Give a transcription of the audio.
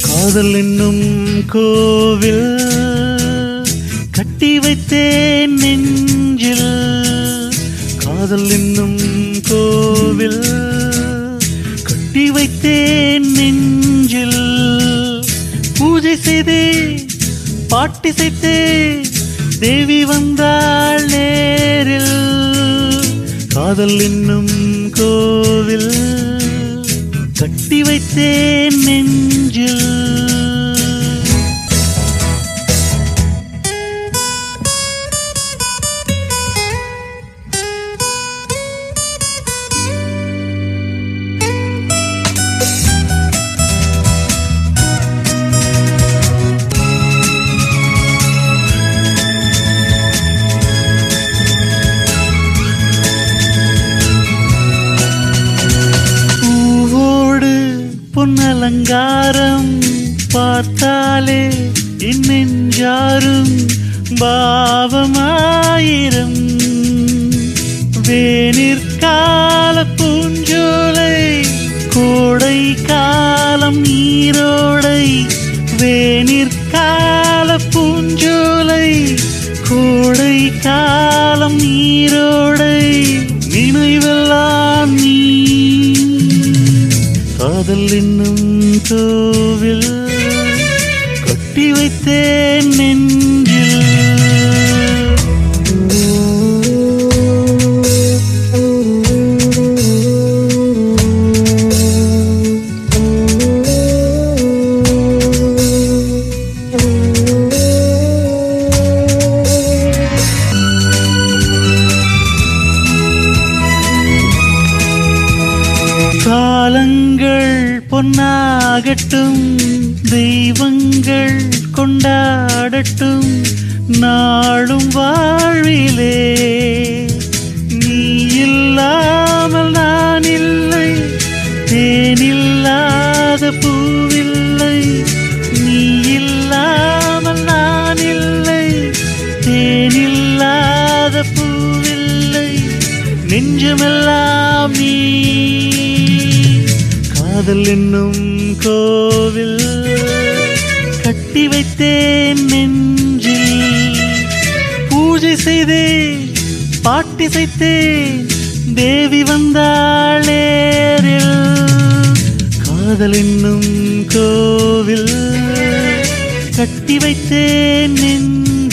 காதல் என்னும் கோவில் கட்டி வைத்தேன் நெஞ்சில். காதல் என்னும் கோவில் கட்டி வைத்தேன் நெஞ்சில். பூஜை செய்தே பாட்டிசைத்தே தேவி வந்தாள் நேரில். காதல் என்னும் கோவில் கட்டி வைத்தேன் நெஞ்சில். பொன்னலங்காரம் பார்த்தாலே என் நெஞ்சாரும் பாவமாயிரம். வேனிற்கால பூஞ்சோலை கோடை காலம் நீரோடை. வேனிற்கால பூஞ்சோலை கோடை காலம் நீரோடை. நினைவெல்லாம் நீ. காதல் என்னும் கோவில் கட்டி வைத்தேன் நெஞ்சில். காலங்கள் பொன்னாகட்டும், தெய்வங்கள் கொண்டாடட்டும் நாளும் வாழ்விலே. நீ இல்லாமல் நான் இல்லை, தேனில்லாத பூவில்லை. நீ இல்லாமல் நான் இல்லை, தேனில்லாத பூவில்லை. நெஞ்சமெல்லாம் நீ. காதல் என்னும் கோவில் கட்டி வைத்தேன் நெஞ்சில். பூஜை செய்தே பாட்டிசைத்தேன் தேவி வந்தாள் நேரில். காதல் என்னும் கோவில் கட்டி வைத்தேன் நெஞ்சில்.